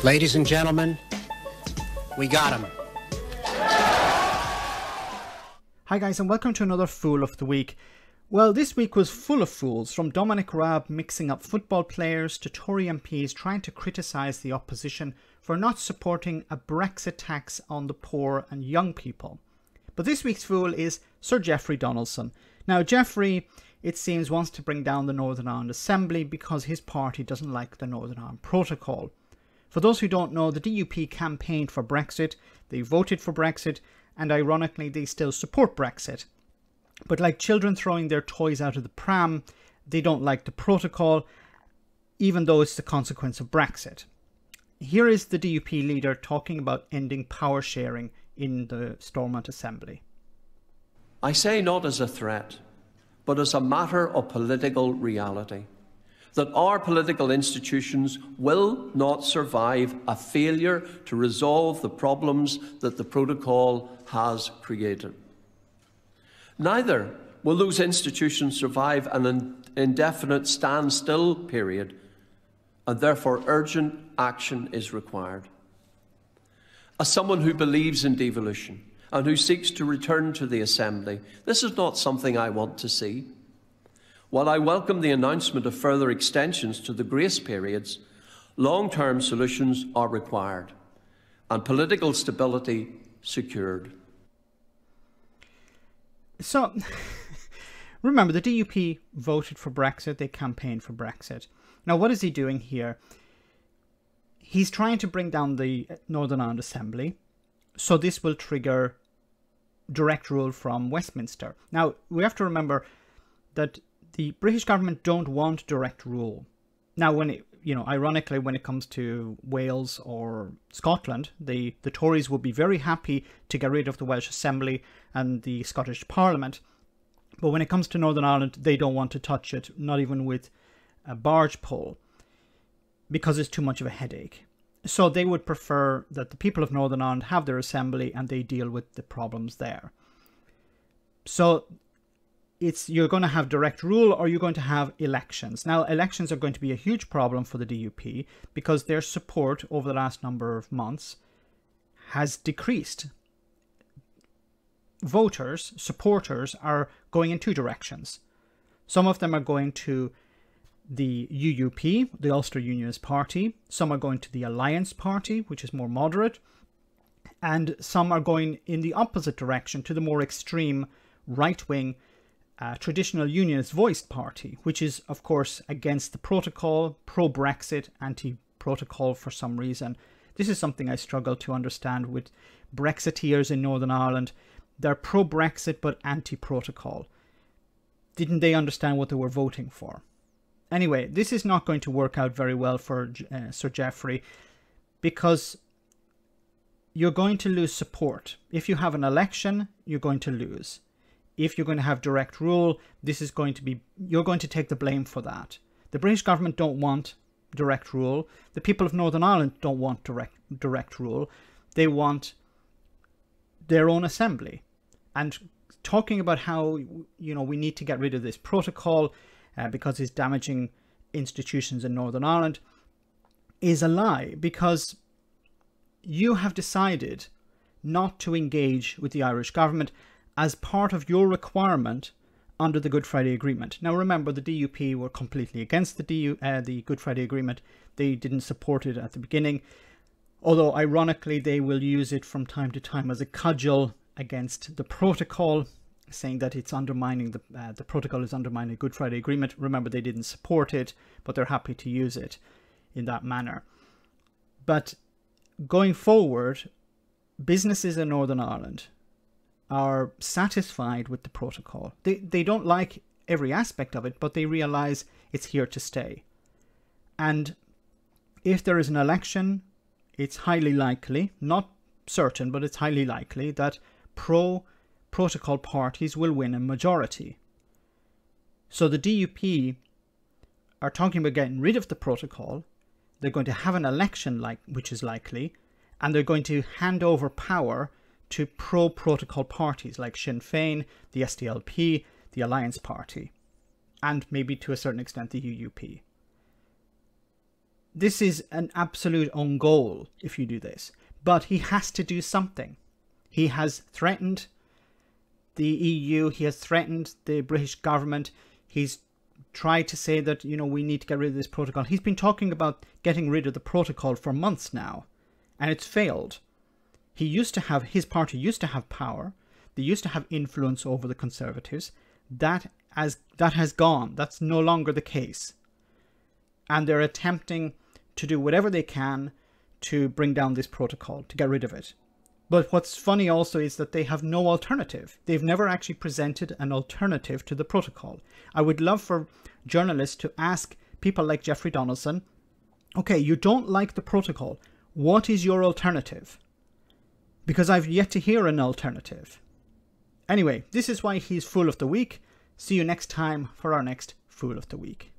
Ladies and gentlemen, we got him. Hi guys, and welcome to another Fool of the Week. Well, this week was full of fools, from Dominic Raab mixing up football players to Tory MPs trying to criticise the opposition for not supporting a Brexit tax on the poor and young people. But this week's fool is Sir Jeffrey Donaldson. Now, Jeffrey, it seems, wants to bring down the Northern Ireland Assembly because his party doesn't like the Northern Ireland Protocol. For those who don't know, the DUP campaigned for Brexit, they voted for Brexit, and ironically they still support Brexit. But like children throwing their toys out of the pram, they don't like the protocol, even though it's the consequence of Brexit. Here is the DUP leader talking about ending power sharing in the Stormont Assembly. I say not as a threat, but as a matter of political reality, that our political institutions will not survive a failure to resolve the problems that the protocol has created. Neither will those institutions survive an indefinite standstill period, and therefore urgent action is required. As someone who believes in devolution and who seeks to return to the Assembly, this is not something I want to see. While I welcome the announcement of further extensions to the grace periods, long-term solutions are required and political stability secured. So, remember, the DUP voted for Brexit, they campaigned for Brexit. Now, what is he doing here? He's trying to bring down the Northern Ireland Assembly, so this will trigger direct rule from Westminster. Now, we have to remember that the British government don't want direct rule. Now, ironically, when it comes to Wales or Scotland, the Tories would be very happy to get rid of the Welsh Assembly and the Scottish Parliament. But when it comes to Northern Ireland, they don't want to touch it, not even with a barge pole, because it's too much of a headache. So they would prefer that the people of Northern Ireland have their assembly and they deal with the problems there. So you're going to have direct rule or you're going to have elections. Now, elections are going to be a huge problem for the DUP because their support over the last number of months has decreased. Voters, supporters, are going in two directions. Some of them are going to the UUP, the Ulster Unionist Party. Some are going to the Alliance Party, which is more moderate. And some are going in the opposite direction to the more extreme right-wing traditional unionist voiced party, which is, of course, against the protocol, pro-Brexit, anti-protocol for some reason. This is something I struggle to understand with Brexiteers in Northern Ireland. They're pro-Brexit but anti-protocol. Didn't they understand what they were voting for? Anyway, this is not going to work out very well for Sir Jeffrey, because you're going to lose support. If you have an election, you're going to lose. If you're going to have direct rule, you're going to take the blame for that. The British government don't want direct rule. The people of Northern Ireland don't want direct rule. They want their own assembly. And talking about how, we need to get rid of this protocol because it's damaging institutions in Northern Ireland is a lie, because you have decided not to engage with the Irish government as part of your requirement under the Good Friday Agreement. Now remember, the DUP were completely against the Good Friday Agreement. They didn't support it at the beginning, although ironically they will use it from time to time as a cudgel against the protocol, saying that it's undermining the protocol is undermining the Good Friday Agreement. Remember, they didn't support it, but they're happy to use it in that manner. But going forward, businesses in Northern Ireland are satisfied with the protocol. They don't like every aspect of it, but they realize it's here to stay. And if there is an election, it's highly likely, not certain, but it's highly likely that pro-protocol parties will win a majority. So the DUP are talking about getting rid of the protocol. They're going to have an election, which is likely, and they're going to hand over power to pro-protocol parties like Sinn Féin, the SDLP, the Alliance Party, and maybe to a certain extent the UUP. this is an absolute own goal if you do this. But he has to do something. He has threatened the EU. He has threatened the British government. He's tried to say that, you know, we need to get rid of this protocol. He's been talking about getting rid of the protocol for months now, and it's failed. His party used to have power. They used to have influence over the Conservatives. That has gone. That's no longer the case. And they're attempting to do whatever they can to bring down this protocol, to get rid of it. But what's funny also is that they have no alternative. They've never actually presented an alternative to the protocol. I would love for journalists to ask people like Jeffrey Donaldson, okay, you don't like the protocol. What is your alternative? Because I've yet to hear an alternative. Anyway, this is why he's Fool of the Week. See you next time for our next Fool of the Week.